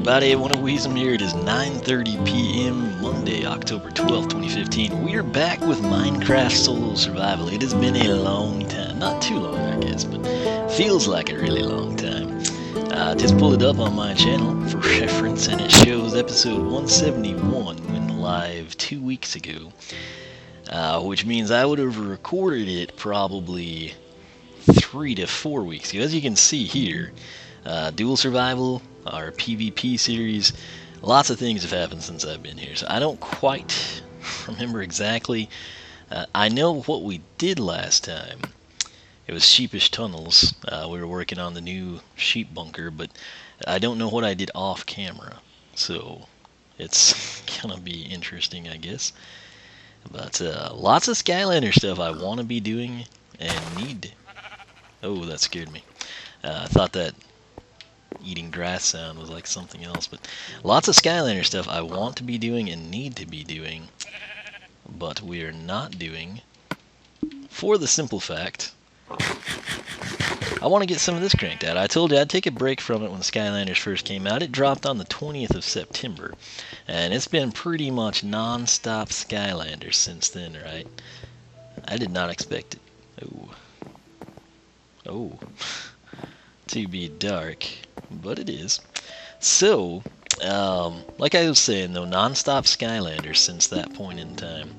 everybody? I want to wheeze them here. It is 9:30 p.m. Monday, October 12th, 2015. We are back with Minecraft Solo Survival. It has been a long time. Not too long, I guess, but feels like a really long time. Just pulled it up on my channel for reference, and it shows episode 171 went live 2 weeks ago, which means I would have recorded it probably 3 to 4 weeks ago. As you can see here, Dual Survival, our PvP series, lots of things have happened since I've been here, so I don't quite remember exactly. I know what we did last time. It was Sheepish Tunnels. We were working on the new sheep bunker, but I don't know what I did off camera, so it's gonna be interesting, I guess. But lots of Skylander stuff I want to be doing and need. Oh, that scared me. I thought that eating grass sound was like something else, but lots of Skylander stuff I want to be doing and need to be doing, but we are not doing, for the simple fact I want to get some of this cranked out. I told you I'd take a break from it when Skylanders first came out. It dropped on the 20th of September, and it's been pretty much non-stop Skylanders since then, right? I did not expect it. Oh. To be dark, but it is. So, like I was saying though, non-stop Skylanders since that point in time.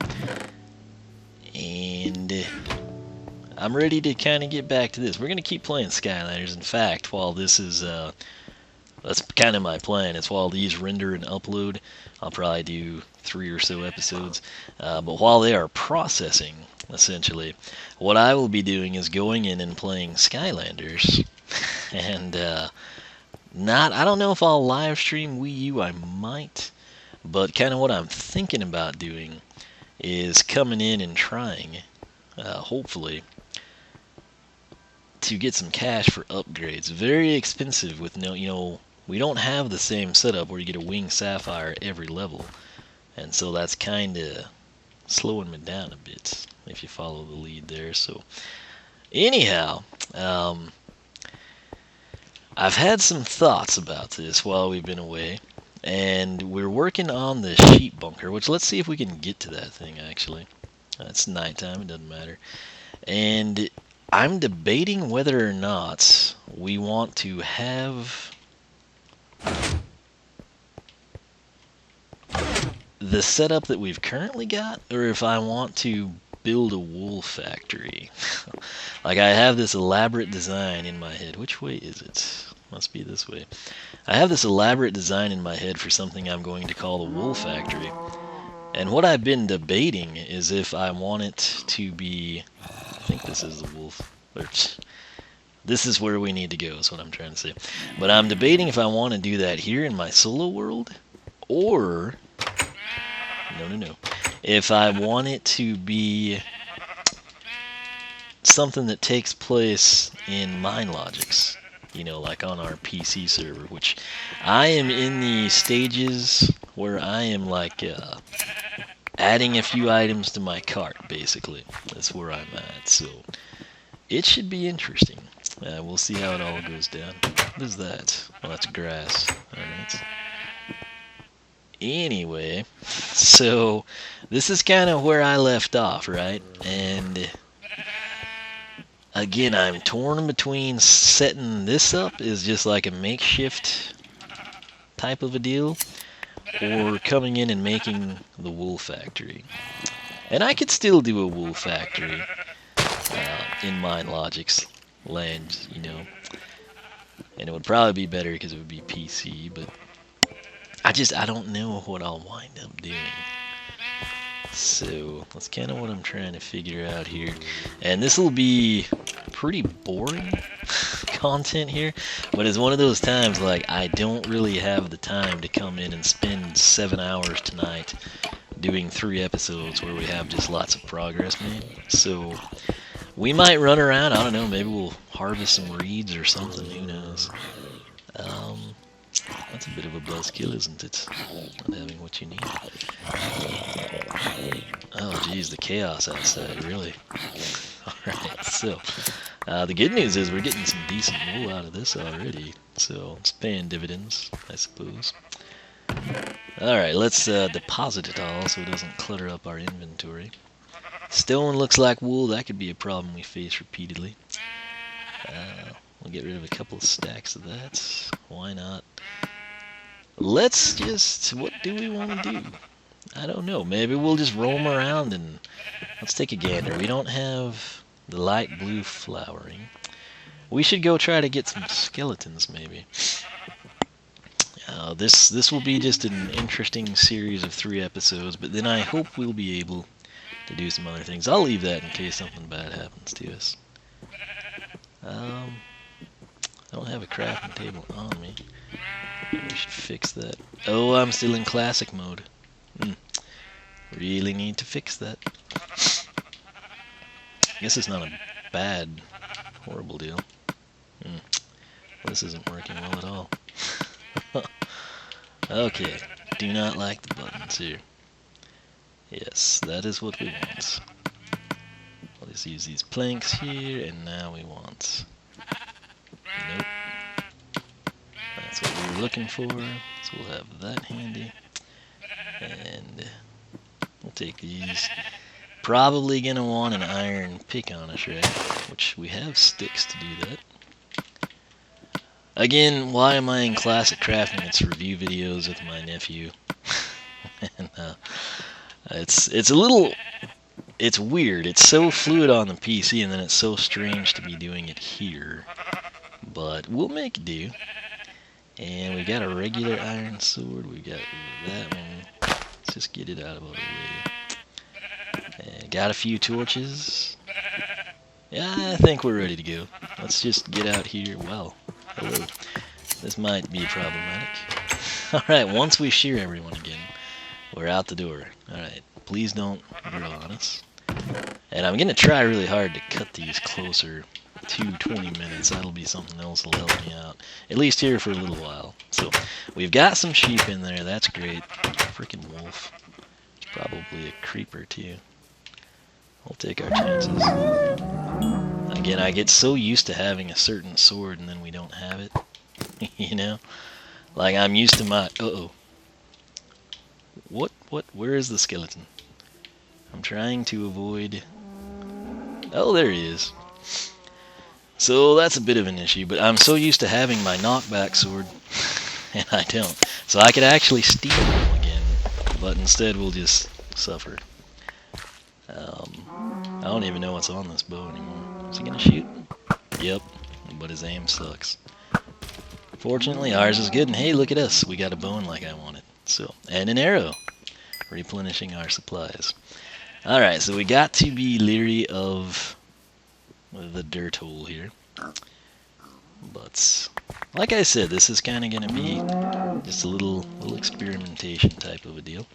And I'm ready to kind of get back to this. We're going to keep playing Skylanders. In fact, while this is, that's kind of my plan. It's while these render and upload, I'll probably do 3 or so episodes. But while they are processing, essentially, what I will be doing is going in and playing Skylanders. And I don't know if I'll live stream Wii U, I might, but kind of what I'm thinking about doing is coming in and trying, hopefully, to get some cash for upgrades. Very expensive with no, we don't have the same setup where you get a wing sapphire every level, and so that's kind of slowing me down a bit, if you follow the lead there. So anyhow, I've had some thoughts about this while we've been away, and we're working on the sheep bunker, which let's see if we can get to that thing, actually. It's nighttime, it doesn't matter. And I'm debating whether or not we want to have the setup that we've currently got, or if I want to build a wool factory. Like, I have this elaborate design in my head. Which way is it? Must be this way. I have this elaborate design in my head for something I'm going to call the wool factory. And what I've been debating is if I want it to be, I think this is the wolf. This is where we need to go, is what I'm trying to say. But I'm debating if I want to do that here in my solo world, or no. If I want it to be something that takes place in MineLogix, like on our PC server, which I am in the stages where I am like adding a few items to my cart, basically. That's where I'm at, so it should be interesting. We'll see how it all goes down. What is that? Oh, that's grass. Alright. Anyway, so this is kind of where I left off, right? And again, I'm torn between setting this up as just like a makeshift type of a deal, or coming in and making the wool factory. And I could still do a wool factory in MineLogix land, and it would probably be better because it would be PC, but I don't know what I'll wind up doing. So that's kind of what I'm trying to figure out here. And this will be pretty boring content here, but it's one of those times like I don't really have the time to come in and spend 7 hours tonight doing 3 episodes where we have just lots of progress made. So we might run around, I don't know, maybe we'll harvest some reeds or something, who knows. That's a bit of a buzzkill, isn't it? Not having what you need. Oh geez, the chaos outside, really. Alright, so The good news is we're getting some decent wool out of this already, so it's paying dividends, I suppose. Alright, let's deposit it all so it doesn't clutter up our inventory. Stone looks like wool. That could be a problem we face repeatedly. We'll get rid of a couple of stacks of that. Why not? Let's just... what do we want to do? I don't know. Maybe we'll just roam around and... let's take a gander. We don't have the light blue flowering. We should go try to get some skeletons, maybe. This will be just an interesting series of 3 episodes, but then I hope we'll be able to do some other things. I'll leave that in case something bad happens to us. I don't have a crafting table on me. We should fix that. Oh, I'm still in classic mode. Really need to fix that. I guess it's not a bad, horrible deal. This isn't working well at all. Okay, do not like the buttons here. Yes, that is what we want. I'll just use these planks here, and now we want... nope. That's what we were looking for, so we'll have that handy. And we'll take these. Probably gonna want an iron pick on us, right? Which we have sticks to do that. Again, why am I in classic crafting? It's review videos with my nephew. And it's a little... it's weird. It's so fluid on the PC, and then it's so strange to be doing it here. But we'll make do. And we got a regular iron sword. We got that one. Let's just get it out of the way. And got a few torches. Yeah, I think we're ready to go. Let's just get out here. Wow. Hello. This might be problematic. Alright, once we shear everyone again, we're out the door. Alright, please don't grow on us. And I'm going to try really hard to cut these closer to 20 minutes. That'll be something else that'll help me out. At least here for a little while. So, we've got some sheep in there. That's great. Freaking wolf. It's probably a creeper too. We'll take our chances. Again, I get so used to having a certain sword and then we don't have it. You know? Like, I'm used to my... uh-oh. What? Where is the skeleton? I'm trying to avoid... oh, there he is. So, that's a bit of an issue, but I'm so used to having my knockback sword, and I don't. So I could actually steal them again, but instead we'll just suffer. I don't even know what's on this bow anymore. Is he gonna shoot? Yep, but his aim sucks. Fortunately, ours is good, and hey, look at us. We got a bone like I wanted. So, and an arrow. Replenishing our supplies. Alright, so we got to be leery of the dirt hole here. But, like I said, this is kind of going to be just a little experimentation type of a deal.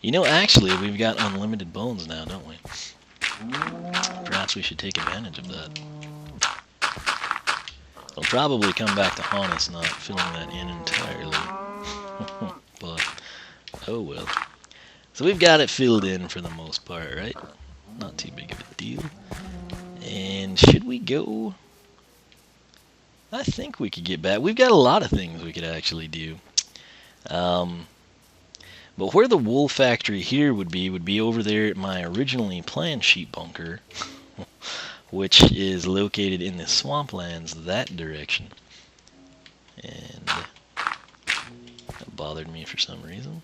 You know, actually, we've got unlimited bones now, don't we? Perhaps we should take advantage of that. It'll probably come back to haunt us not filling that in entirely. But, oh well. So we've got it filled in for the most part, right? Not too big of a deal. And should we go? I think we could get back. We've got a lot of things we could actually do. But where the wool factory here would be over there at my originally planned sheep bunker, which is located in the swamplands that direction. And that bothered me for some reason.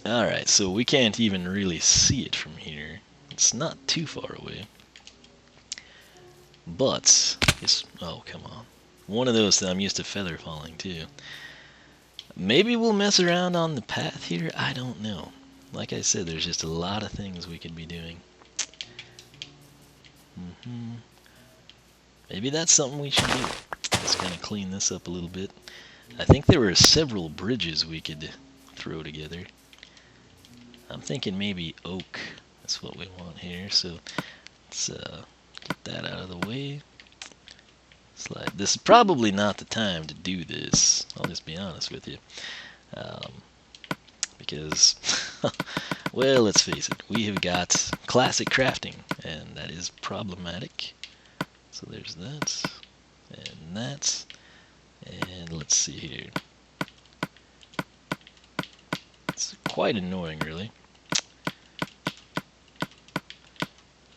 Alright, so we can't even really see it from here. It's not too far away. But, it's, oh come on. One of those that I'm used to feather falling too. Maybe we'll mess around on the path here, I don't know. Like I said, there's just a lot of things we could be doing. Maybe that's something we should do. Let's kind of clean this up a little bit. I think there were several bridges we could throw together. I'm thinking maybe oak. That's what we want here. So let's get that out of the way. Slide. This is probably not the time to do this. I'll just be honest with you. Because, well, let's face it. We have got classic crafting and that is problematic. So there's that, and that, and let's see here. It's quite annoying, really.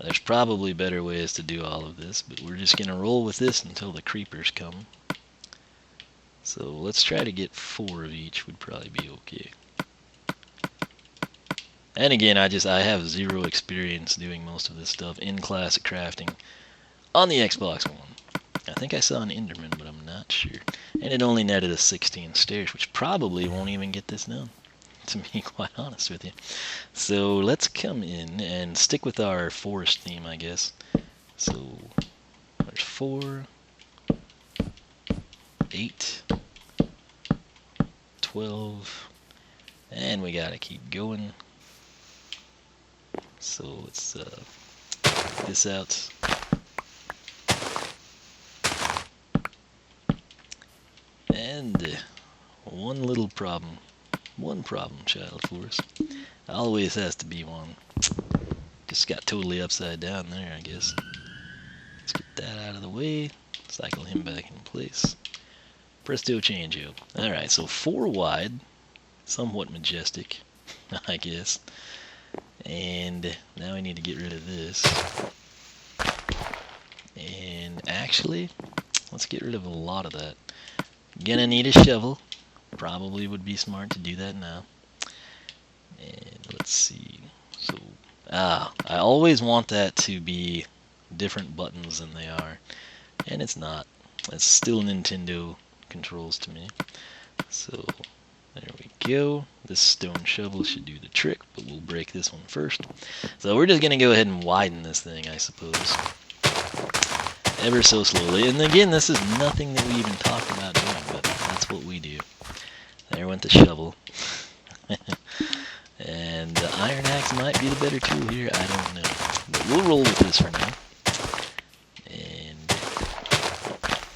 There's probably better ways to do all of this, but we're just going to roll with this until the creepers come. So let's try to get 4 of each, would probably be okay. And again, I have 0 experience doing most of this stuff in classic crafting on the Xbox One. I think I saw an Enderman, but I'm not sure. And it only netted a 16 stairs, which probably won't even get this done, to be quite honest with you. So let's come in and stick with our forest theme, I guess. So there's 4, 8, 12, and we gotta keep going. So let's get this out. And one little problem. One problem, child, for us. Always has to be one. Just got totally upside down there, I guess. Let's get that out of the way. Cycle him back in place. Presto changeo. Alright, so 4 wide. Somewhat majestic, I guess. And now we need to get rid of this. And actually, let's get rid of a lot of that. Gonna need a shovel. Probably would be smart to do that now. And let's see. So, I always want that to be different buttons than they are. And it's not. It's still Nintendo controls to me. So, there we go. This stone shovel should do the trick, but we'll break this one first. So we're just going to go ahead and widen this thing, I suppose. Ever so slowly. And again, this is nothing that we even talked about doing, but that's what we do. There went the shovel. And the iron axe might be the better tool here, I don't know. But we'll roll with this for now. And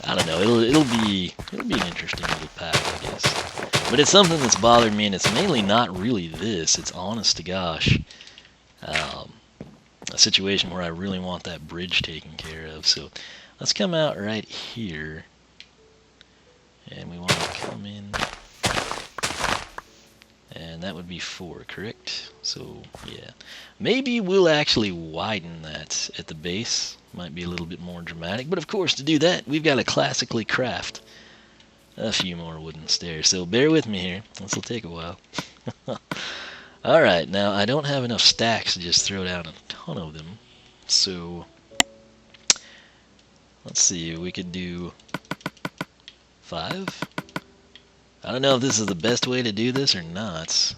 I don't know, it'll be an interesting little path, I guess. But it's something that's bothered me, and it's mainly not really this. It's honest to gosh, a situation where I really want that bridge taken care of. So let's come out right here, and we want to come in, and that would be 4, correct? So yeah, maybe we'll actually widen that at the base. Might be a little bit more dramatic, but of course to do that we've got to classically craft a few more wooden stairs. So bear with me here. This will take a while. Alright, now I don't have enough stacks to just throw down a ton of them. So let's see, we could do 5. I don't know if this is the best way to do this or not.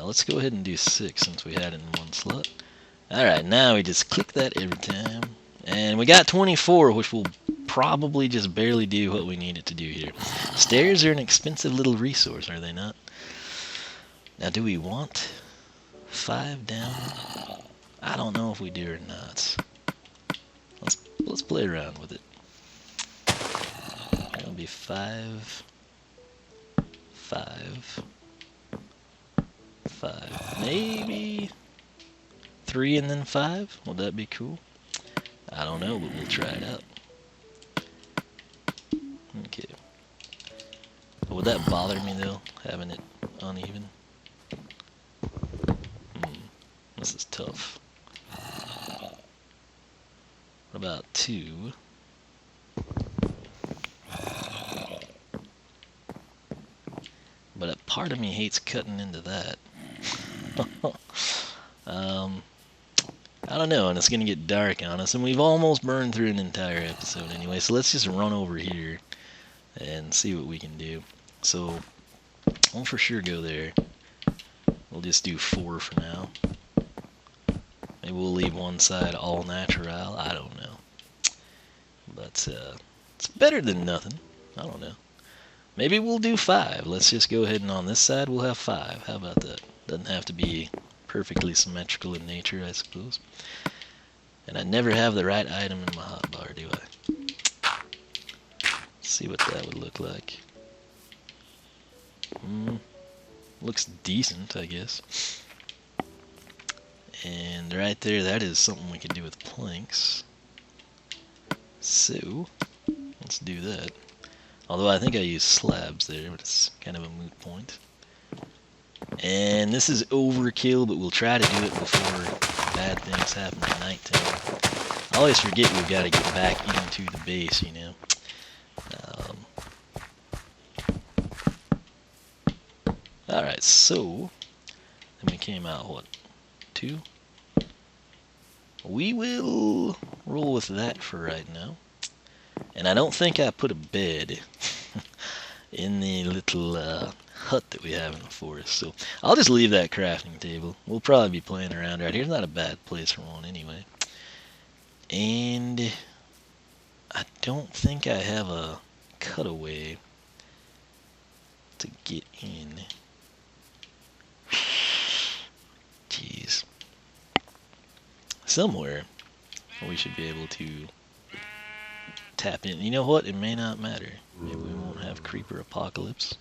Let's go ahead and do 6 since we had it in one slot. Alright, now we just click that every time. And we got 24, which will probably just barely do what we need it to do here. Stairs are an expensive little resource, are they not? Now, do we want 5 down? I don't know if we do or not. Let's play around with it. It'll be 5, 5, 5. Maybe 3 and then 5? Would that be cool? I don't know, but we'll try it out. Okay. Would that bother me though, having it uneven? This is tough. What about 2? But a part of me hates cutting into that. I don't know, and it's going to get dark on us, and we've almost burned through an entire episode anyway, so let's just run over here and see what we can do. So, we'll for sure go there. We'll just do 4 for now. Maybe we'll leave one side all natural, I don't know. But, it's better than nothing. I don't know. Maybe we'll do 5. Let's just go ahead and on this side we'll have 5. How about that? Doesn't have to be perfectly symmetrical in nature, I suppose. And I never have the right item in my hotbar, do I? Let's see what that would look like. Looks decent, I guess. And right there, that is something we could do with planks. So, let's do that. Although I think I used slabs there, but it's kind of a moot point. And this is overkill, but we'll try to do it before bad things happen at nighttime. I always forget we've got to get back into the base, you know. Alright, so, then we came out, what, 2? We will roll with that for right now. And I don't think I put a bed in the little hut that we have in the forest. So I'll just leave that crafting table. We'll probably be playing around right here. It's not a bad place for one anyway. And I don't think I have a cutaway to get in. Jeez. Somewhere we should be able to tap in. You know what? It may not matter. Maybe we won't have creeper apocalypse.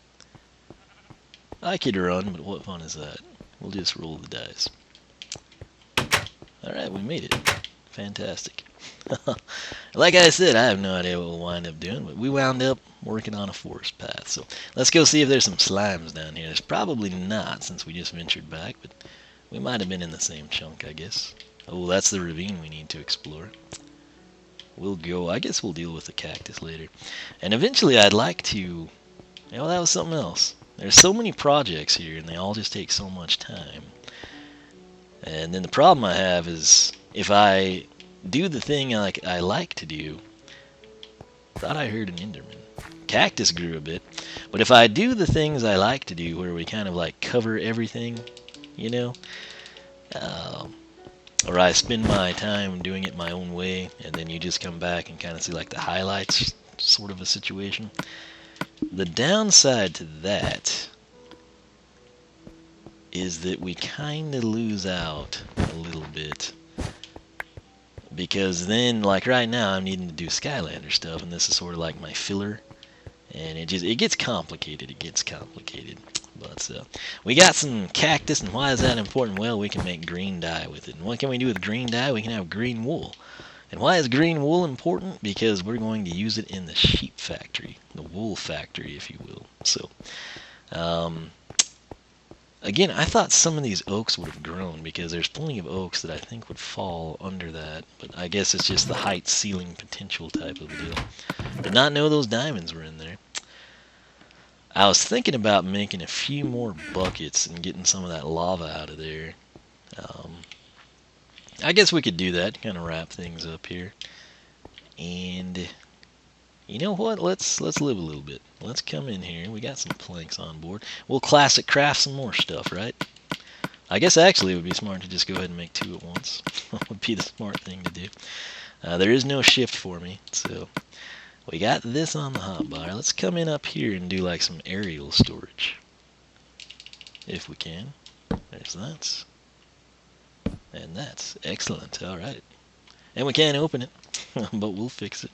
I could run, but what fun is that? We'll just roll the dice. Alright, we made it. Fantastic. Like I said, I have no idea what we'll wind up doing, but we wound up working on a forest path. So let's go see if there's some slimes down here. There's probably not, since we just ventured back, but we might have been in the same chunk, I guess. Oh, that's the ravine we need to explore. We'll go, I guess we'll deal with the cactus later. And eventually I'd like to, you know, that was something else. There's so many projects here, and they all just take so much time. And then the problem I have is, if I do the thing I like to do, thought I heard an Enderman. Cactus grew a bit. But if I do the things I like to do, where we kind of like cover everything, you know, or I spend my time doing it my own way, and then you just come back and kind of see like the highlights sort of a situation. The downside to that is that we kind of lose out a little bit. Because then, like right now, I'm needing to do Skylander stuff, and this is sort of like my filler. And it gets complicated. It gets complicated. But we got some cactus, and why is that important? Well, we can make green dye with it. And what can we do with green dye? We can have green wool. And why is green wool important? Because we're going to use it in the sheep factory, the wool factory, if you will. So, again, I thought some of these oaks would have grown, because there's plenty of oaks that I think would fall under that. But I guess it's just the height ceiling potential type of deal. Did not know those diamonds were in there. I was thinking about making a few more buckets and getting some of that lava out of there. I guess we could do that, kind of wrap things up here. And you know what? Let's live a little bit. Let's come in here. We got some planks on board. We'll classic craft some more stuff, right? I guess actually it would be smart to just go ahead and make 2 at once. That would be the smart thing to do. There is no shift for me, so we got this on the hotbar. Let's come in up here and do like some aerial storage, if we can. There's that. And that's excellent. Alright. And we can't open it, but we'll fix it.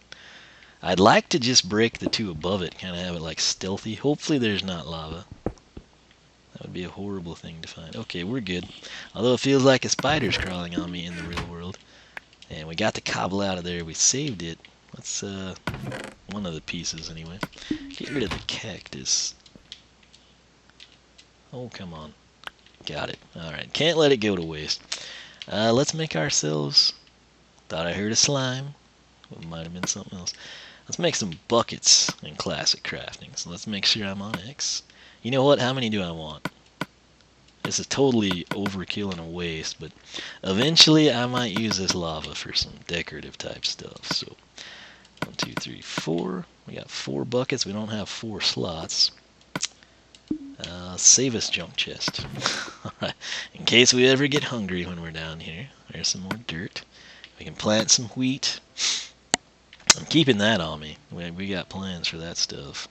I'd like to just break the 2 above it, kind of have it like stealthy. Hopefully there's not lava. That would be a horrible thing to find. Okay, we're good. Although it feels like a spider's crawling on me in the real world. And we got the cobble out of there. We saved it. Let's, one of the pieces anyway. Get rid of the cactus. Oh, come on. Got it. Alright, can't let it go to waste. Let's make ourselves, thought I heard a slime. It might have been something else. Let's make some buckets in classic crafting. So let's make sure I'm on X. You know what? How many do I want? This is totally overkill and a waste, but eventually I might use this lava for some decorative type stuff. So 1, 2, 3, 4. We got 4 buckets. We don't have 4 slots. Save us junk chest. Alright. In case we ever get hungry when we're down here. There's some more dirt. We can plant some wheat. I'm keeping that on me. We got plans for that stuff.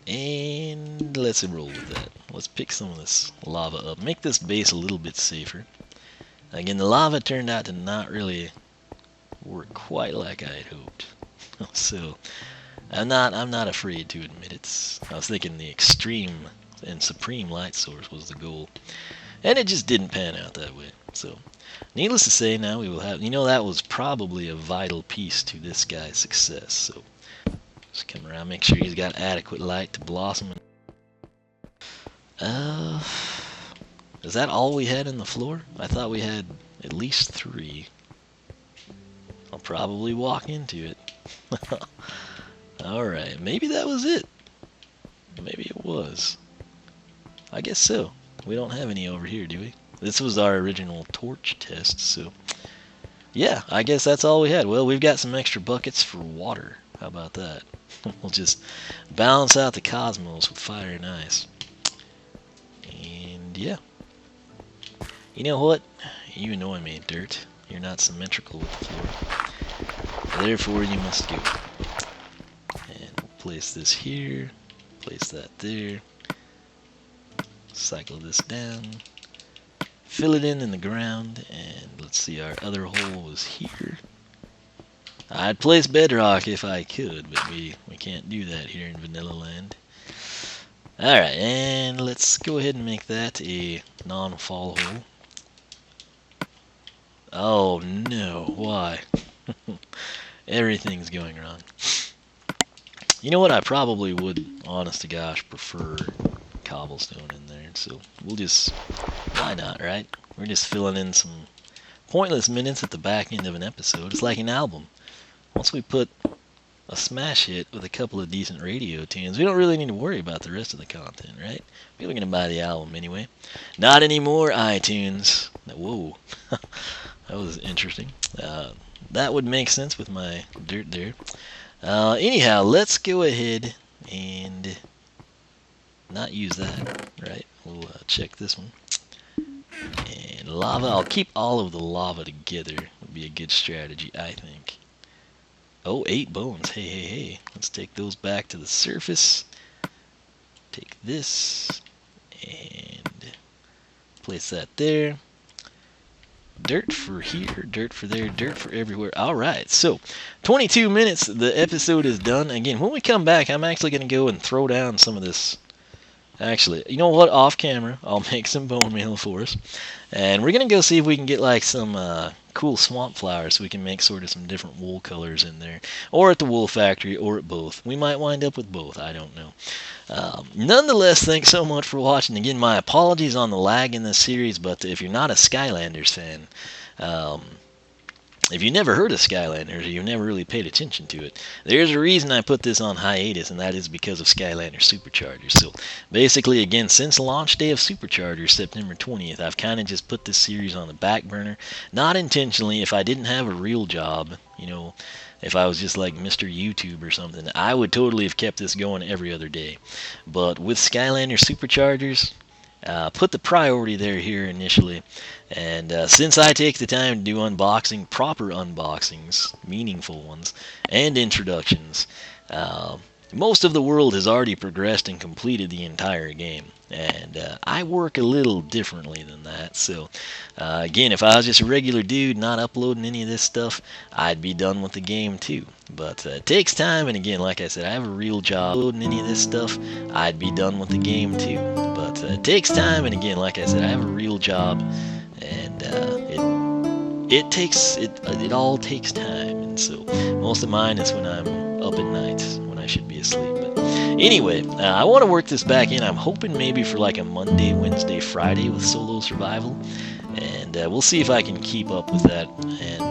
And let's roll with that. Let's pick some of this lava up. Make this base a little bit safer. Again, the lava turned out to not really work quite like I had hoped. So I'm not afraid to admit it. I was thinking the extreme and supreme light source was the goal. And it just didn't pan out that way. So, needless to say, now we will have, that was probably a vital piece to this guy's success. So, just come around, make sure he's got adequate light to blossom. Is that all we had in the floor? I thought we had at least 3. I'll probably walk into it. Alright, maybe that was it. Maybe it was. I guess so. We don't have any over here, do we? This was our original torch test, so... yeah, I guess that's all we had. Well, we've got some extra buckets for water. How about that? We'll just balance out the cosmos with fire and ice. And, yeah. You know what? You annoy me, Dirt. You're not symmetrical with the floor. Therefore, you must go. And we'll place this here. Place that there. Cycle this down. Fill it in the ground. And let's see, our other hole was here. I'd place bedrock if I could, but we can't do that here in Vanilla Land. Alright, and let's go ahead and make that a non-fall hole. Oh no, why? Everything's going wrong. You know what, I probably would, honest to gosh, prefer cobblestone in there, so we'll just, why not, right? We're just filling in some pointless minutes at the back end of an episode. It's like an album. Once we put a smash hit with a couple of decent radio tunes, we don't really need to worry about the rest of the content, right? People are going to buy the album anyway. Not anymore, iTunes. Whoa. That was interesting. That would make sense with my dirt there. Anyhow, let's go ahead and not use that, right? We'll check this one. And lava, I'll keep all of the lava together. Would be a good strategy, I think. Oh, 8 bones. Hey, hey, hey. Let's take those back to the surface. Take this and place that there. Dirt for here, dirt for there, dirt for everywhere. Alright, so 22 minutes, the episode is done. Again, when we come back, I'm actually going to go and throw down some of this. Actually, you know what? Off camera, I'll make some bone meal for us. And we're going to go see if we can get like some cool swamp flowers so we can make sort of some different wool colors in there. Or at the wool factory, or at both. We might wind up with both, I don't know. Nonetheless, thanks so much for watching. Again, my apologies on the lag in this series, but if you're not a Skylanders fan, if you never heard of Skylanders, or you've never really paid attention to it, there's a reason I put this on hiatus, and that is because of Skylanders SuperChargers. So, basically, again, since launch day of SuperChargers, September 20th, I've kind of just put this series on the back burner. Not intentionally. If I didn't have a real job, if I was just like Mr. YouTube or something, I would totally have kept this going every other day. But with Skylanders SuperChargers, put the priority there here initially. And since I take the time to do unboxing, proper unboxings, meaningful ones, and introductions, most of the world has already progressed and completed the entire game. And I work a little differently than that. So, again, if I was just a regular dude not uploading any of this stuff, I'd be done with the game too. But it takes time, and again, like I said, I have a real job. Uploading any of this stuff, I'd be done with the game too. But it takes time, and again, like I said, I have a real job, and it all takes time. And so most of mine is when I'm up at night, when I should be asleep. But anyway, I want to work this back in. I'm hoping maybe for like a Monday, Wednesday, Friday with solo survival, and we'll see if I can keep up with that. And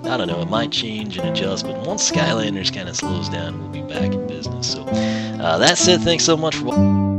I don't know, it might change and adjust, but once Skylanders kind of slows down, we'll be back in business. So that said, thanks so much for watching.